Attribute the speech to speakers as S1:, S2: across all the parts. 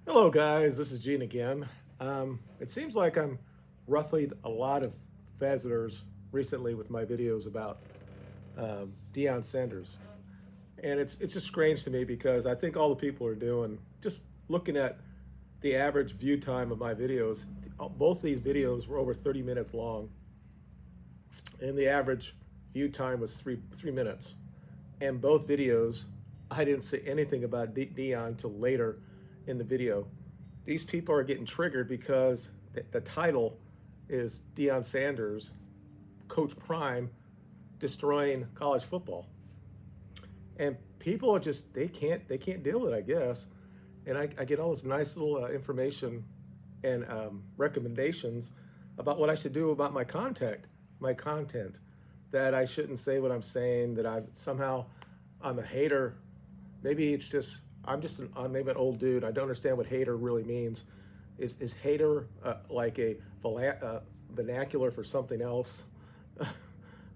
S1: Hello, guys. This is Gene again. It seems like I'm ruffling a lot of feathers recently with my videos about Deion Sanders, and it's just strange to me because I think all the people are doing just looking at the average view time of my videos. Both these videos were over 30 minutes long, and the average view time was three minutes. And both videos, I didn't say anything about Deion till later in the video. These people are getting triggered because the title is Deion Sanders, Coach Prime, destroying college football, and people are just they can't deal with it, I guess. And I get all this nice little information and recommendations about what I should do about my content, that I shouldn't say what I'm saying, that I'm a hater. Maybe it's just I'm maybe an old dude. I don't understand what hater really means. Is hater like a vernacular for something else?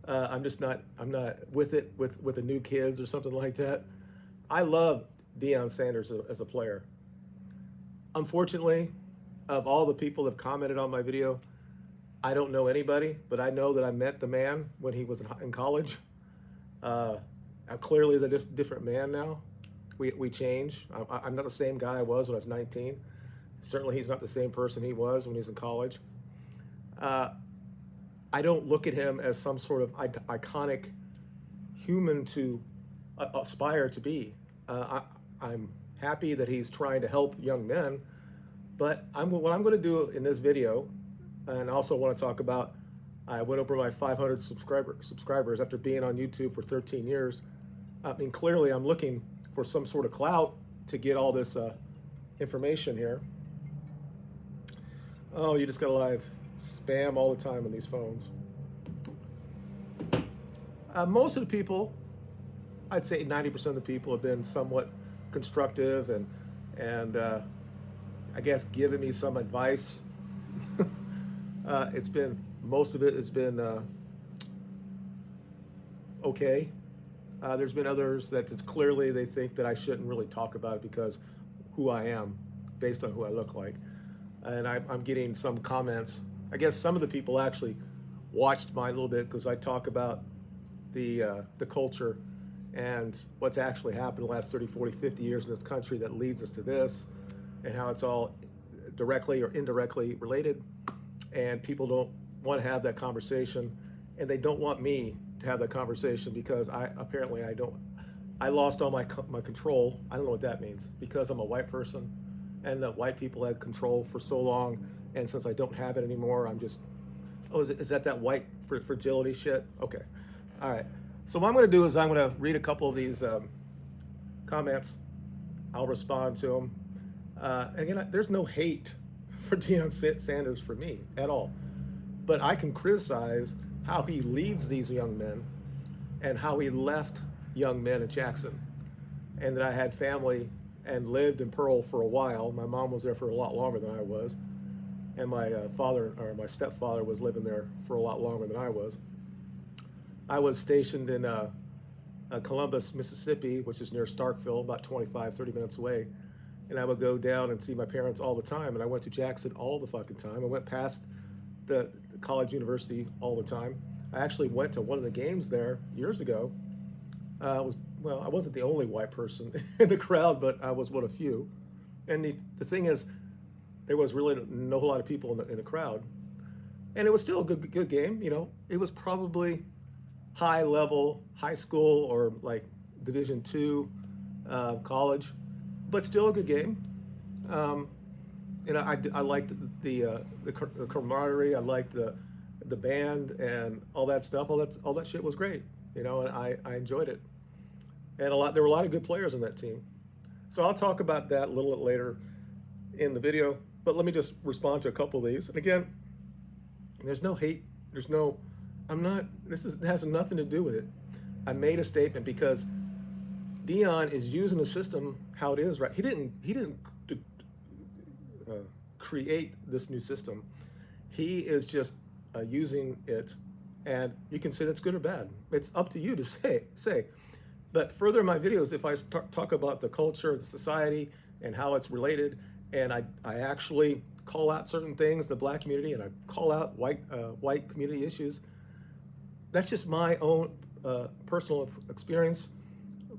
S1: I'm not with it with the new kids or something like that. I love Deion Sanders as a player. Unfortunately, of all the people that have commented on my video, I don't know anybody, but I know that I met the man when he was in college. Uh, Clearly, is a just different man now. We change. I'm not the same guy I was when I was 19. Certainly, he's not the same person he was when he was in college. Uh, I don't look at him as some sort of iconic human to aspire to be. I'm happy that he's trying to help young men, but what I'm going to do in this video, and also want to talk about, I went over my 500 subscribers after being on YouTube for 13 years. I mean, clearly I'm looking for some sort of clout to get all this information here. Oh, you just got a live spam all the time on these phones. Most of the people, I'd say 90% of the people have been somewhat constructive and I guess giving me some advice. It's been Most of it has been okay. There's been others that it's clearly they think that I shouldn't really talk about it because who I am, based on who I look like. And I'm getting some comments. I guess some of the people actually watched mine a little bit because I talk about the culture and what's actually happened the last 30, 40, 50 years in this country that leads us to this, and how it's all directly or indirectly related. And people don't want to have that conversation, and they don't want me to have that conversation because I lost all my control. I don't know what that means, because I'm a white person and that white people had control for so long, and since I don't have it anymore, I'm just, oh, is that white fragility shit? Okay, all right. So what I'm going to do is I'm going to read a couple of these comments. I'll respond to them. And again, there's no hate for Deion Sanders for me at all, but I can criticize how he leads these young men and how he left young men in Jackson, and that I had family and lived in Pearl for a while. My mom was there for a lot longer than I was, and my father, or my stepfather, was living there for a lot longer than I was. I was stationed in Columbus, Mississippi, which is near Starkville, about 25, 30 minutes away. And I would go down and see my parents all the time. And I went to Jackson all the fucking time. I went past the college university all the time. I actually went to one of the games there years ago. I wasn't the only white person in the crowd, but I was one of few. And the thing is, there was really no whole lot of people in the crowd. And it was still a good game. You know, it was probably high level, high school, or like Division II college, but still a good game. I liked the camaraderie. I liked the band and all that stuff. All that shit was great, you know, and I enjoyed it. And there were a lot of good players on that team. So I'll talk about that a little bit later in the video. But let me just respond to a couple of these. And again, there's no hate. This has nothing to do with it. I made a statement because Deion is using the system how it is, right? He didn't create this new system. He is just using it, and you can say that's good or bad. It's up to you to say. But further in my videos, if I talk about the culture, the society, and how it's related, and I actually call out certain things, the black community, and I call out white community issues. That's just my own personal experience.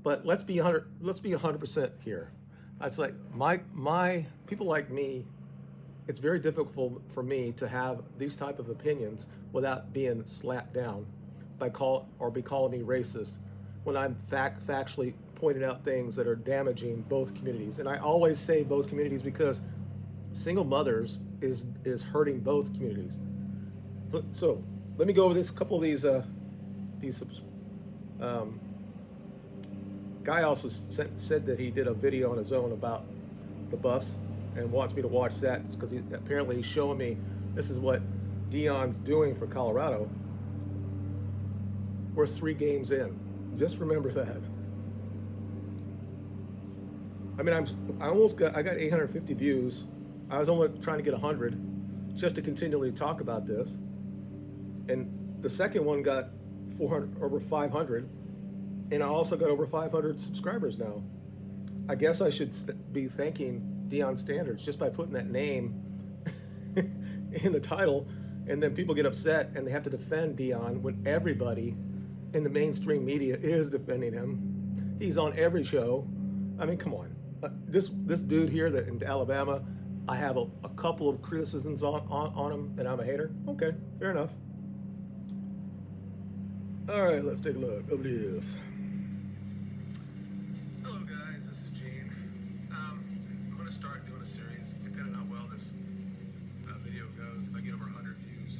S1: But let's be 100% here. It's like my people like me. It's very difficult for me to have these type of opinions without being slapped down be calling me racist when I'm factually pointing out things that are damaging both communities. And I always say both communities because single mothers is hurting both communities. So let me go over this couple of these um, guy also said that he did a video on his own about the Buffs and wants me to watch that because apparently he's showing me this is what Deion's doing for Colorado. We're 3 games in. Just remember that. I mean, I got 850 views. I was only trying to get 100 just to continually talk about this. And the second one got 400, over 500. And I also got over 500 subscribers now. I guess I should be thanking Deion Standards just by putting that name in the title, and then people get upset and they have to defend Deion when everybody in the mainstream media is defending him. He's on every show. I mean, come on. This dude here that in Alabama, I have a couple of criticisms on him, and I'm a hater. Okay, fair enough. All right, let's take a look. Over this. Hello, guys. This is Gene. I'm going to start doing a series, depending on how well this video goes. If I get over 100 views,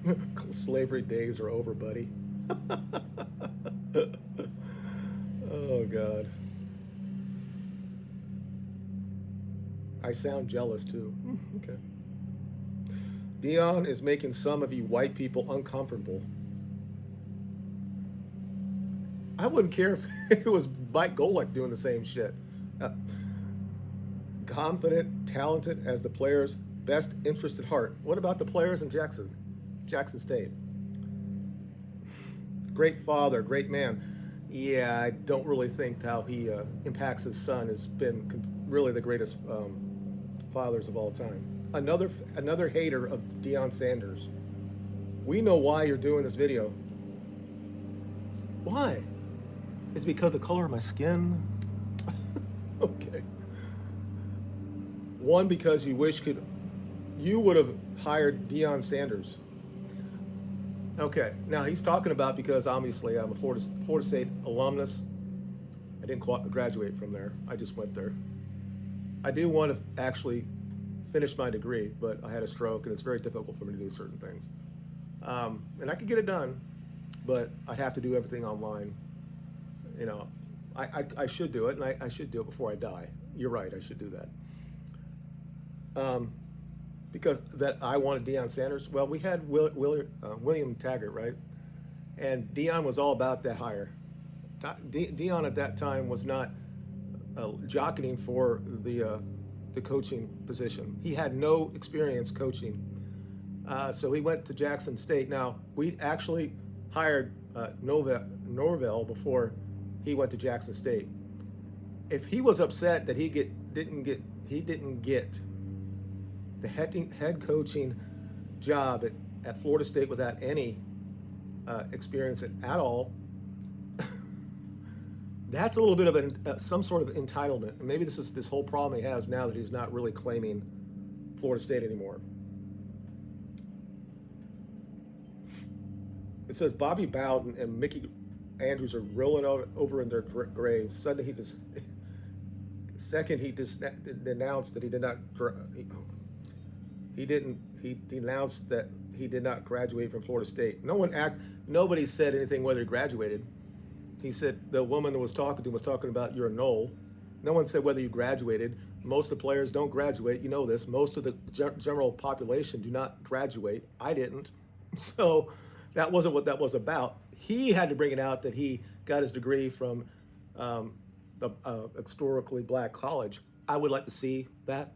S1: I'll... Slavery days are over, buddy. Oh, God. I sound jealous, too. Okay. Deion is making some of you white people uncomfortable. I wouldn't care if it was Mike Golick doing the same shit. Confident, talented, as the player's best interest at heart. What about the players in Jackson State? Great father, great man. Yeah, I don't really think how he impacts his son has been really the greatest fathers of all time. Another hater of Deion Sanders. We know why you're doing this video. Why? Is it because of the color of my skin? Okay. One, because you would have hired Deion Sanders. Okay, now he's talking about because obviously I'm a Florida State alumnus. I didn't graduate from there. I just went there. I do want to actually finish my degree, but I had a stroke and it's very difficult for me to do certain things. And I could get it done, but I'd have to do everything online. You know, I should do it, and I should do it before I die. You're right, I should do that. Because that I wanted Deion Sanders. Well, we had William Taggart, right? And Deion was all about that hire. Deion at that time was not jockeying for the coaching position. He had no experience coaching. So he went to Jackson State. Now, we actually hired Norvell before he went to Jackson State. If he was upset that he didn't get the head coaching job at Florida State without any experience at all, that's a little bit of some sort of entitlement. And maybe this is this whole problem he has now that he's not really claiming Florida State anymore. It says Bobby Bowden and Mickey Andrews are rolling over in their graves. Suddenly he denounced that he did not. He denounced that he did not graduate from Florida State. Nobody said anything whether he graduated. He said the woman that was talking to him was talking about you're a knoll. No one said whether you graduated. Most of the players don't graduate. You know this. Most of the general population do not graduate. I didn't. So that wasn't what that was about. He had to bring it out that he got his degree from a historically black college. I would like to see that.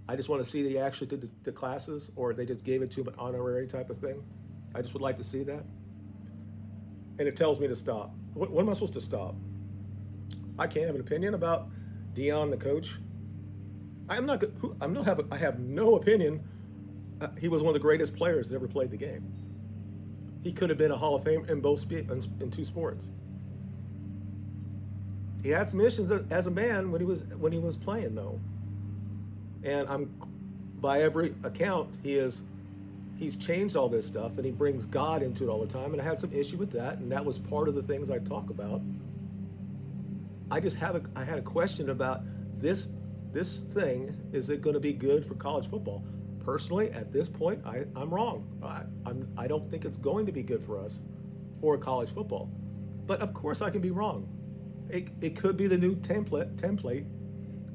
S1: I just want to see that he actually did the classes, or they just gave it to him an honorary type of thing. I just would like to see that. and it tells me to stop. What am I supposed to stop? I can't have an opinion about Deion, the coach. I'm not. I'm not have. I have no opinion. He was one of the greatest players that ever played the game. He could have been a Hall of Fame in in two sports. He had some issues as a man when he was playing though, and by every account he's changed all this stuff and he brings God into it all the time. And I had some issue with that, and that was part of the things I talk about. I had a question about this thing. Is it going to be good for college football? Personally, at this point, I'm wrong. I don't think it's going to be good for us for college football. But of course, I can be wrong. It could be the new template,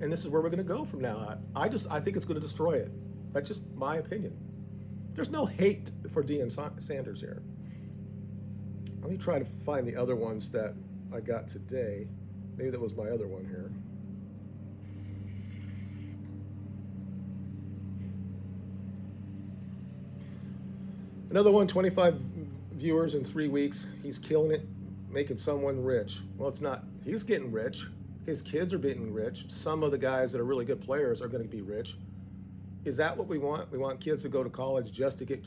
S1: and this is where we're going to go from now on. I think it's going to destroy it. That's just my opinion. There's no hate for Deion Sanders here. Let me try to find the other ones that I got today. Maybe that was my other one here. Another one, 25 viewers in 3 weeks. He's killing it, making someone rich. Well, it's not. He's getting rich. His kids are getting rich. Some of the guys that are really good players are going to be rich. Is that what we want? We want kids to go to college just to get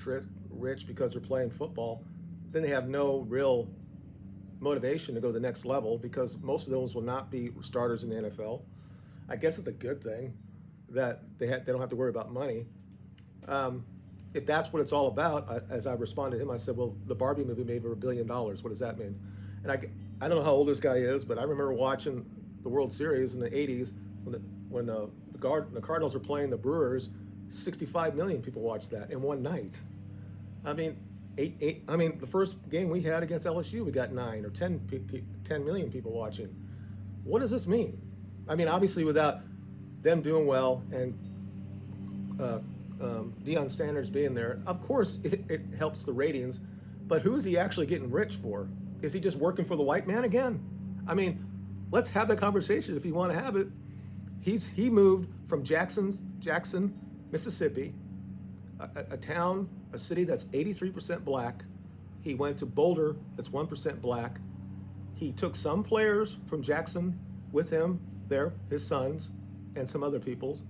S1: rich because they're playing football. Then they have no real motivation to go to the next level because most of those will not be starters in the NFL. I guess it's a good thing that they don't have to worry about money. If that's what it's all about, as I responded to him, I said, well, the Barbie movie made over $1 billion. What does that mean? And I don't know how old this guy is, but I remember watching the World Series in the 80s when the Cardinals were playing the Brewers. 65 million people watched that in one night. I mean, the first game we had against LSU, we got 9 or 10 million people watching. What does this mean? I mean, obviously without them doing well and Deion Sanders being there, of course it helps the ratings, but who is he actually getting rich for? Is he just working for the white man again? I mean, let's have that conversation if you want to have it. He moved from Jackson, Mississippi, a city that's 83% black. He went to Boulder, that's 1% black. He took some players from Jackson with him there, his sons, and some other people's,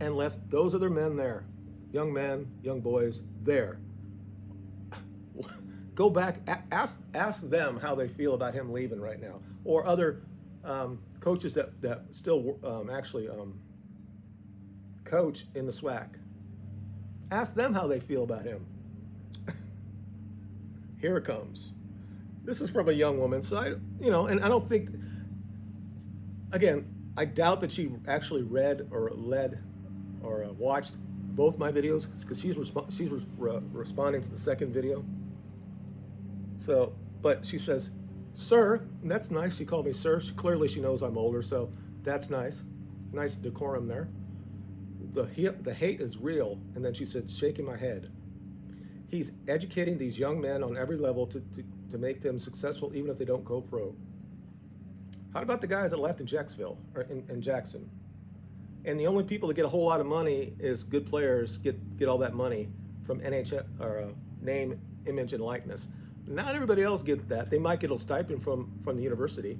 S1: and left those other men there, young men, young boys there. Go back, ask them how they feel about him leaving right now, or other coaches that still actually coach in the SWAC. Ask them how they feel about him. Here it comes. This is from a young woman, so and I don't think. Again, I doubt that she actually read or watched both my videos because she's responding to the second video. So, but she says, "Sir," and that's nice. She called me sir. Clearly, she knows I'm older, so that's nice. Nice decorum there. The hate is real. And then she said, shaking my head. He's educating these young men on every level to make them successful, even if they don't go pro. How about the guys that left in Jacksonville or in Jackson? And the only people that get a whole lot of money is good players get all that money from NHL or name, image, and likeness. Not everybody else gets that. They might get a stipend from the university.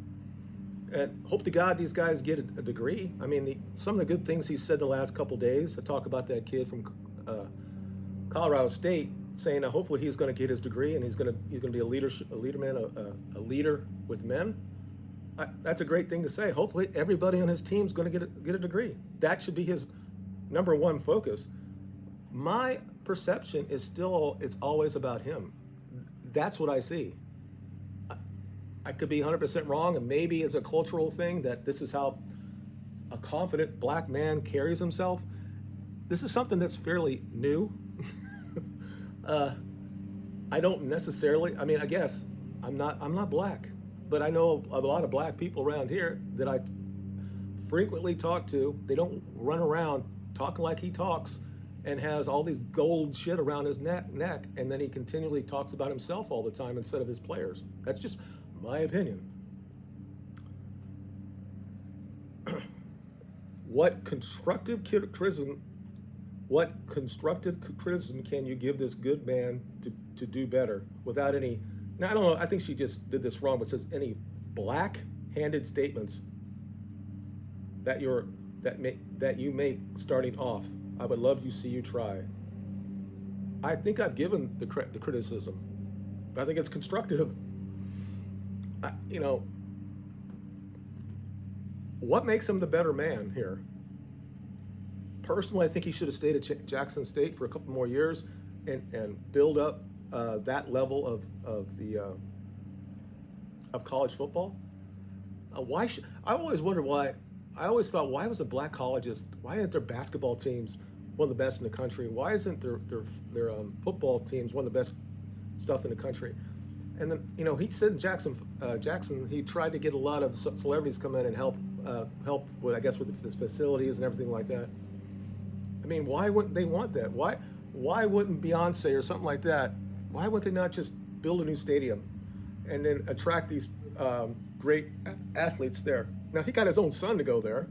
S1: And hope to God these guys get a degree. I mean, some of the good things he said the last couple days. I talk about that kid from Colorado State saying that hopefully he's going to get his degree and he's going to be a leader with men. That's a great thing to say. Hopefully everybody on his team is going to get a degree. That should be his number one focus. My perception is it's always about him. That's what I see. I could be 100% wrong, and maybe it's a cultural thing that this is how a confident black man carries himself. This is something that's fairly new. I don't necessarily. I mean, I guess I'm not black, but I know a lot of black people around here that I frequently talk to. They don't run around talking like he talks and has all these gold shit around his neck, and then he continually talks about himself all the time instead of his players. That's just my opinion. What constructive criticism can you give this good man to do better without any Now I don't know. I think she just did this wrong, but says any black-handed statements that you make starting off. I would love to see you try. I think I've given the criticism. I think it's constructive. You know, what makes him the better man here? Personally, I think he should have stayed at Jackson State for a couple more years and build up that level of college football. Why should I always wonder why? I always thought, why was the black colleges? Why aren't their basketball teams one of the best in the country? Why isn't their football teams one of the best stuff in the country? And then, you know, he said in Jackson, he tried to get a lot of celebrities come in and help with, I guess, with his facilities and everything like that. I mean, why wouldn't they want that? Why wouldn't Beyonce or something like that? Why wouldn't they not just build a new stadium and then attract these great athletes there? Now, he got his own son to go there.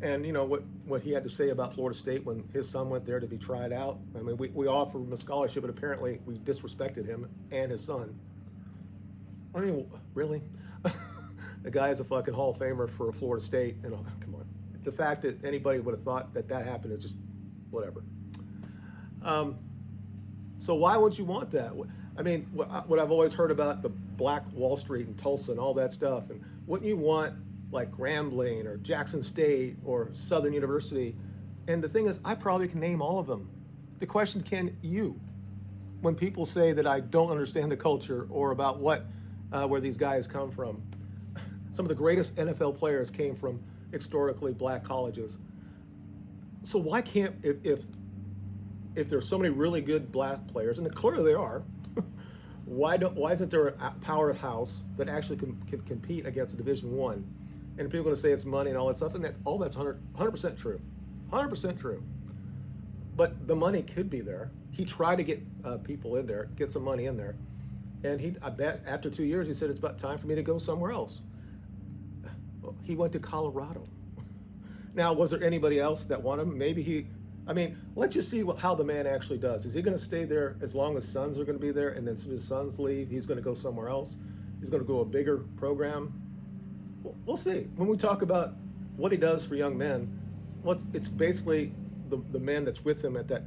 S1: And you know what he had to say about Florida State when his son went there to be tried out. I mean, we offered him a scholarship, but apparently we disrespected him and his son. I mean, really? The guy is a fucking Hall of Famer for Florida State, and come on. The fact that anybody would have thought that happened is just whatever. So why would you want that? I mean, what I've always heard about the Black Wall Street and Tulsa and all that stuff, and wouldn't you want like Grambling or Jackson State or Southern University? And the thing is, I probably can name all of them. The question, can you? When people say that I don't understand the culture or about where these guys come from, some of the greatest NFL players came from historically black colleges. So why can't, if there's so many really good black players, and clearly they are, why isn't there a powerhouse that actually can compete against a Division I? And people are going to say it's money and all that stuff, and that's 100% true, 100% true. But the money could be there. He tried to get people in there, get some money in there, and I bet after 2 years he said it's about time for me to go somewhere else. He went to Colorado. Now, was there anybody else that wanted him? Maybe let's just see how the man actually does. Is he going to stay there as long as sons are going to be there, and then as soon as sons leave, he's going to go somewhere else? He's going to go a bigger program? We'll see. When we talk about what he does for young men, it's basically the man that's with him at that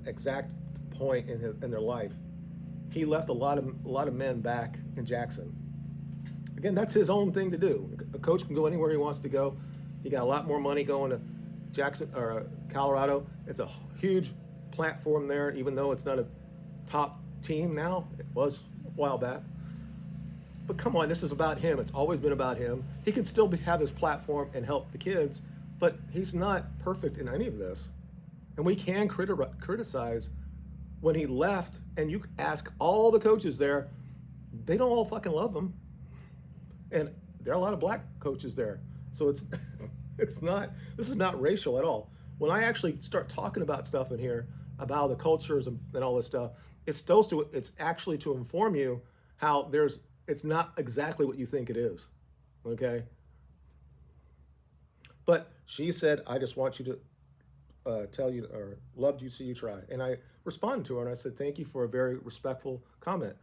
S1: exact point in their life. He left a lot of men back in Jackson. Again, that's his own thing to do. A coach can go anywhere he wants to go. He got a lot more money going to Jackson or Colorado. It's a huge platform there, even though it's not a top team now. It was a while back. But come on, this is about him. It's always been about him. He can still have his platform and help the kids, but he's not perfect in any of this. And we can criticize when he left, and you ask all the coaches there, they don't all fucking love him. And there are a lot of black coaches there. So this is not racial at all. When I actually start talking about stuff in here, about the cultures and all this stuff, it's actually to inform you how it's not exactly what you think it is, okay? But she said, I just want you to tell you, or loved you to see you try. And I responded to her and I said, thank you for a very respectful comment.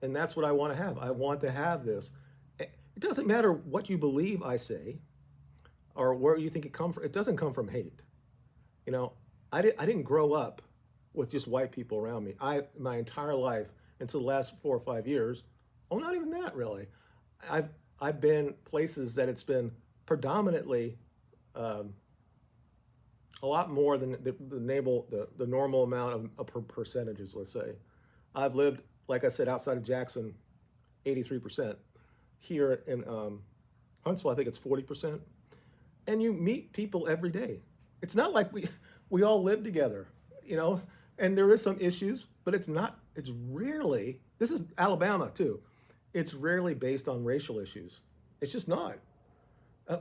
S1: And that's what I want to have. I want to have this. It doesn't matter what you believe I say or where you think it comes from. It doesn't come from hate. You know, I didn't grow up with just white people around me. My entire life, until the last 4 or 5 years, not even that really. I've been places that it's been predominantly a lot more than the normal amount of percentages, let's say. I've lived, like I said, outside of Jackson, 83%. Here in Huntsville, I think it's 40%. And you meet people every day. It's not like we all live together, you know, and there is some issues, but it's rarely, this is Alabama too, it's rarely based on racial issues. It's just not.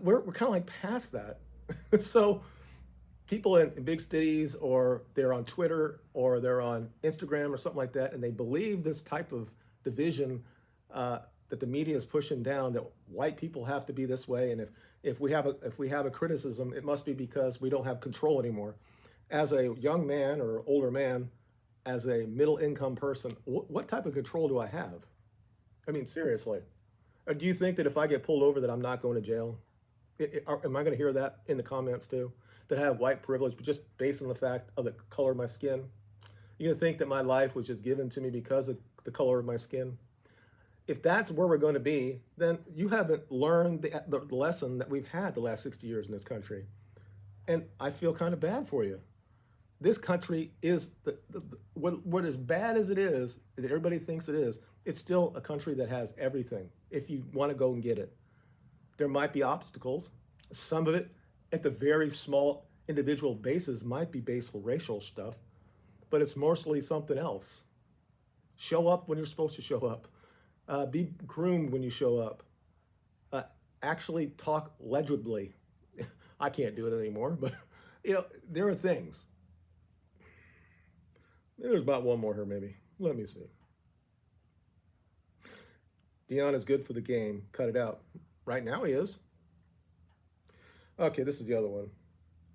S1: We're kind of like past that. So people in big cities, or they're on Twitter or they're on Instagram or something like that, and they believe this type of division that the media is pushing down, that white people have to be this way, and if we have a criticism, it must be because we don't have control anymore. As a young man or older man, as a middle income person, what type of control do I have? I mean, seriously. Do you think that if I get pulled over that I'm not going to jail? Am I going to hear that in the comments too? That I have white privilege, but just based on the fact of the color of my skin? You gonna think that my life was just given to me because of the color of my skin? If that's where we're going to be, then you haven't learned the lesson that we've had the last 60 years in this country. And I feel kind of bad for you. This country is what as bad as it is, that everybody thinks it is, it's still a country that has everything if you want to go and get it. There might be obstacles. Some of it at the very small individual basis might be basal racial stuff, but it's mostly something else. Show up when you're supposed to show up. Be groomed when you show up. Actually talk legibly. I can't do it anymore, but there are things. Maybe there's about one more here, maybe. Let me see. Deon is good for the game. Cut it out. Right now he is. Okay, this is the other one.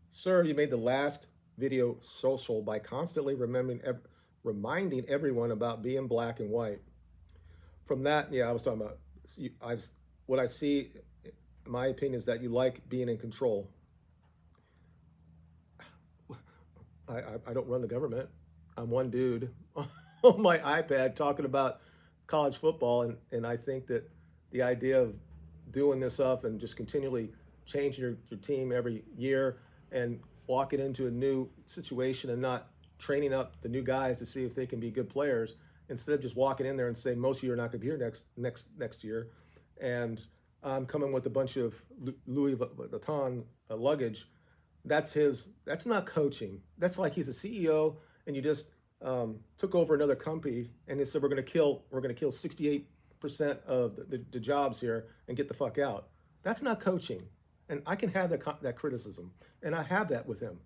S1: Sir, you made the last video social by constantly reminding everyone about being black and white. From that, I was talking about, what I see, my opinion is that you like being in control. I don't run the government. I'm one dude on my iPad talking about college football, and I think that the idea of doing this up and just continually changing your team every year and walking into a new situation and not training up the new guys to see if they can be good players, instead of just walking in there and saying most of you are not going to be here next year, and I'm coming with a bunch of Louis Vuitton luggage. That's not coaching. That's like he's a CEO and you just took over another company and they said we're going to kill 68% of the jobs here and get the fuck out. That's not coaching, and I can have that criticism, and I have that with him.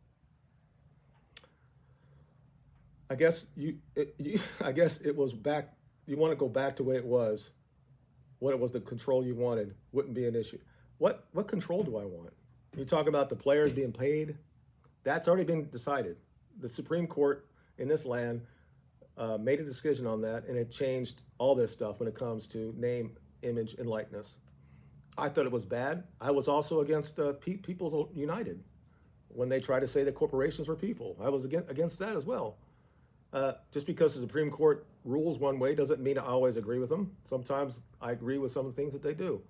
S1: I guess it was back. You want to go back to the way it was. What it was, the control you wanted wouldn't be an issue. What control do I want? You talk about the players being paid. That's already been decided. The Supreme Court in this land made a decision on that, and it changed all this stuff when it comes to name, image, and likeness. I thought it was bad. I was also against People's United when they tried to say that corporations were people. I was against that as well. Just because the Supreme Court rules one way doesn't mean I always agree with them. Sometimes I agree with some of the things that they do.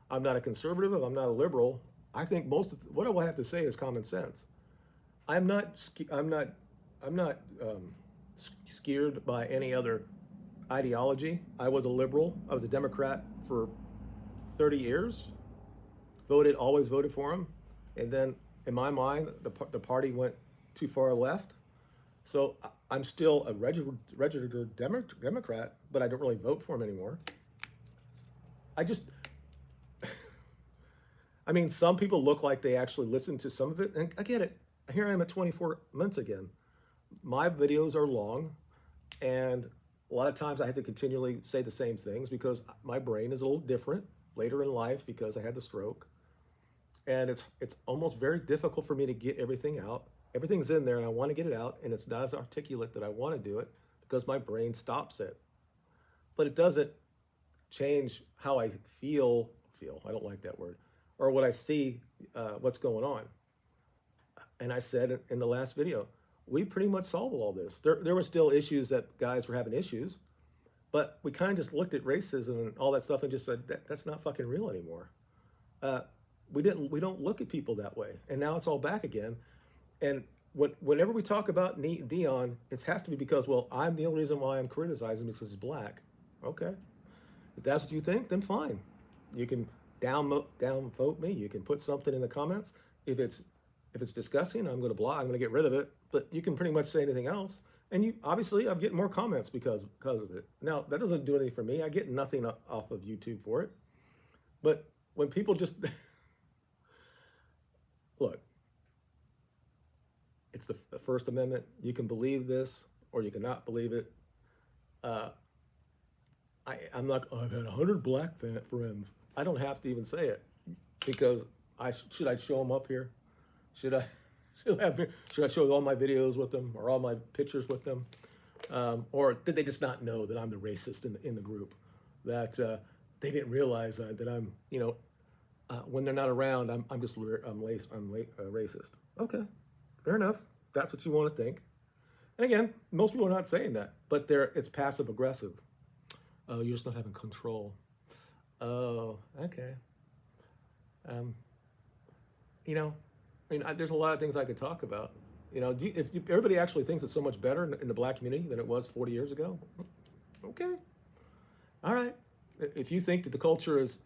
S1: I'm not a conservative. I'm not a liberal. I think most of what I will have to say is common sense. I'm not scared by any other ideology. I was a liberal. I was a Democrat for 30 years. Always voted for him, and then in my mind, the party went too far left. So I'm still a registered Democrat, but I don't really vote for him anymore. I mean, some people look like they actually listen to some of it, and I get it. Here I am at 24 months again. My videos are long, and a lot of times I had to continually say the same things because my brain is a little different later in life because I had the stroke. And it's almost very difficult for me to get everything out. Everything's in there and I want to get it out, and it's not as articulate that I want to do it because my brain stops it. But it doesn't change how I feel, I don't like that word, or what I see, what's going on. And I said in the last video, we pretty much solved all this. There were still issues that guys were having issues, but we kind of just looked at racism and all that stuff and just said, that's not fucking real anymore. We don't look at people that way. And now it's all back again. And whenever we talk about Deion, it has to be because, well, I'm the only reason why I'm criticizing because he's black. Okay. If that's what you think, then fine. You can downvote me. You can put something in the comments. If it's disgusting, I'm going to block. I'm going to get rid of it. But you can pretty much say anything else. And obviously, I'm getting more comments because of it. Now, that doesn't do anything for me. I get nothing off of YouTube for it. But when people just look, it's the First Amendment. You can believe this or you cannot believe it. I'm not. I've had 100 black friends. I don't have to even say it because should I show them up here? Should I show all my videos with them or all my pictures with them? Or did they just not know that I'm the racist in the group? That they didn't realize that I'm, when they're not around, I'm just racist. Okay, fair enough. That's what you want to think. And again, most people are not saying that, but it's passive aggressive. Oh, you're just not having control. Oh, okay. Um, you know, there's a lot of things I could talk about. If everybody actually thinks it's so much better in the black community than it was 40 years ago, okay, all right. If you think that the culture is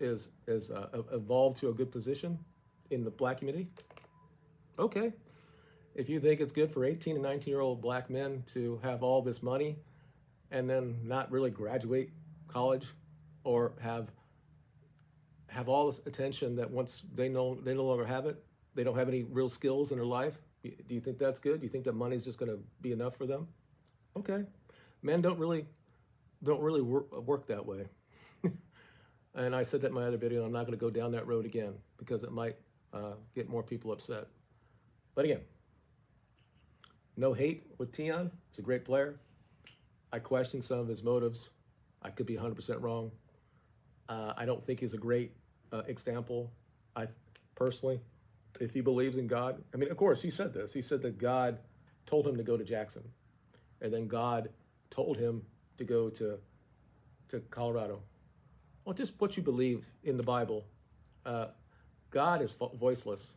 S1: evolved to a good position in the black community, okay. If you think it's good for 18 and 19-year-old black men to have all this money and then not really graduate college or have all this attention that once they no longer have it, they don't have any real skills in their life. Do you think that's good? Do you think that money's just going to be enough for them? Okay, men don't really work that way. And I said that in my other video. I'm not going to go down that road again because it might get more people upset. But again, no hate with Deion. He's a great player. I question some of his motives. I could be 100% wrong. I don't think he's a great example. I personally, if he believes in God, I mean, of course, he said this. He said that God told him to go to Jackson, and then God told him to go to Colorado. Well, just what you believe in the Bible. God is voiceless.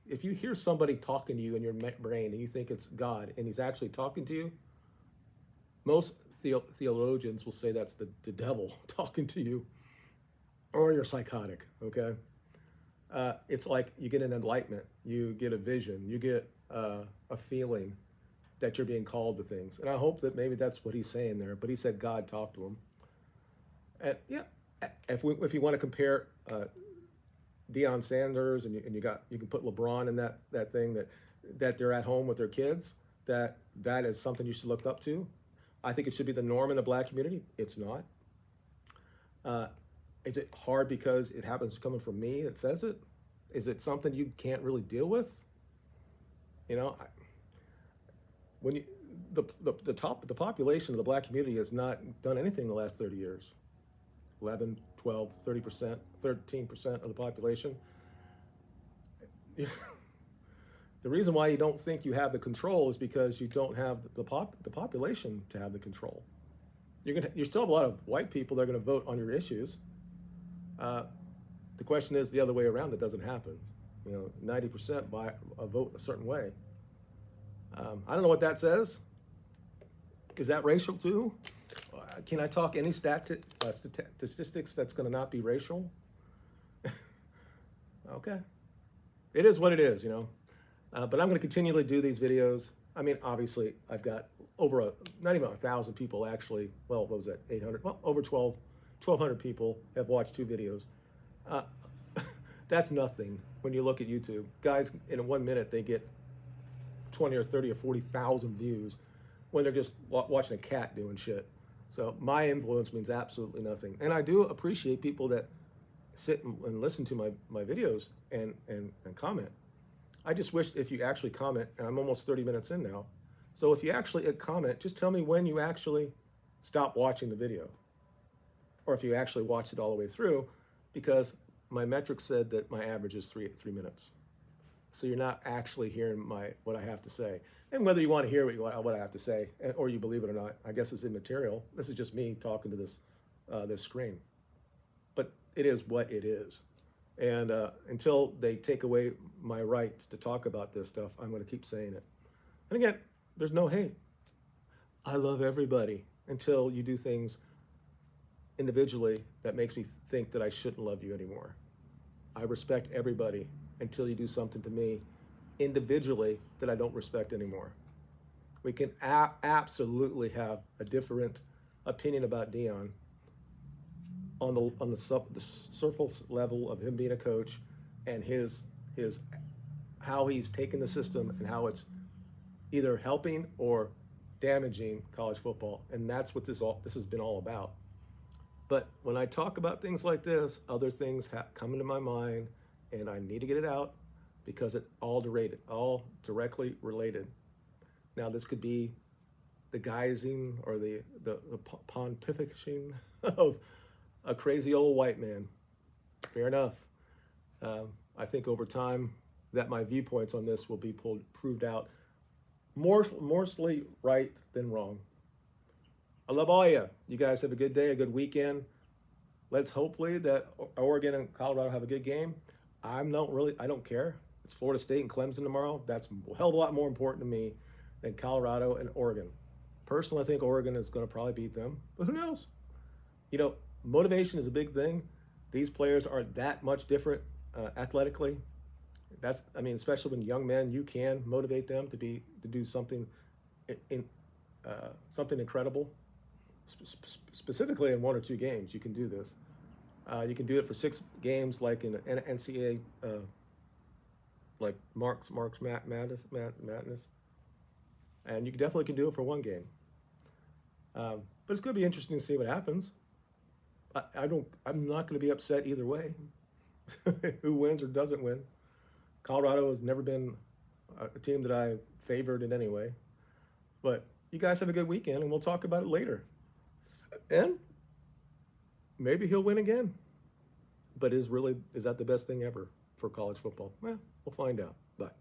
S1: If you hear somebody talking to you in your brain and you think it's God and he's actually talking to you, most theologians will say that's the devil talking to you, or you're psychotic, okay? It's like you get an enlightenment, you get a vision, you get a feeling that you're being called to things. And I hope that maybe that's what he's saying there, but he said God talked to him. And yeah, if you want to compare Deion Sanders and you can put LeBron in that thing that they're at home with their kids, that is something you should look up to. I think it should be the norm in the black community. It's not. Is it hard because it happens coming from me that says it? Is it something you can't really deal with? When the population of the black community has not done anything in the last 30 years. 11, 12, 30%, 13% of the population. The reason why you don't think you have the control is because you don't have the population to have the control. You still have a lot of white people that are going to vote on your issues. The question is the other way around. That doesn't happen. 90% vote a certain way. I don't know what that says. Is that racial too? Can I talk any statistics that's going to not be racial? Okay. It is what it is, But I'm going to continually do these videos. I mean, obviously, I've got not even 1,000 people actually. Well, what was that? 800? Well, over 1,200 people have watched 2 videos. That's nothing when you look at YouTube. Guys, in 1 minute, they get 20 or 30 or 40,000 views when they're just watching a cat doing shit. So my influence means absolutely nothing. And I do appreciate people that sit and listen to my videos and comment. I just wish if you actually comment, and I'm almost 30 minutes in now. So if you actually comment, just tell me when you actually stop watching the video. Or if you actually watched it all the way through, because my metric said that my average is 3 minutes. So you're not actually hearing what I have to say. And whether you want to hear what I have to say, or you believe it or not, I guess it's immaterial. This is just me talking to this screen. But it is what it is. And until they take away my right to talk about this stuff, I'm going to keep saying it. And again, there's no hate. I love everybody until you do things individually that makes me think that I shouldn't love you anymore. I respect everybody until you do something to me individually that I don't respect anymore. We can absolutely have a different opinion about Deion on the surface level of him being a coach and his how he's taken the system and how it's either helping or damaging college football, and that's what this has been all about. But when I talk about things like this, other things come into my mind, and I need to get it out because it's all directly related. Now, this could be the guising or the pontificating of a crazy old white man. Fair enough. I think over time that my viewpoints on this will be proved out mostly right than wrong. I love all you. You guys have a good day, a good weekend. Let's hopefully that Oregon and Colorado have a good game. I don't care. It's Florida State and Clemson tomorrow. That's a hell of a lot more important to me than Colorado and Oregon. Personally, I think Oregon is going to probably beat them, but who knows? You know, motivation is a big thing. These players are that much different athletically. I mean, especially when young men, you can motivate them to do something in something incredible. Specifically in 1 or 2 games, you can do this. You can do it for 6 games, like in an NCAA, like Marks Madness, and you definitely can do it for 1 game. But it's going to be interesting to see what happens. I'm not going to be upset either way, who wins or doesn't win. Colorado has never been a team that I favored in any way. But you guys have a good weekend, and we'll talk about it later. And maybe he'll win again. But is that the best thing ever for college football? Well, we'll find out. Bye.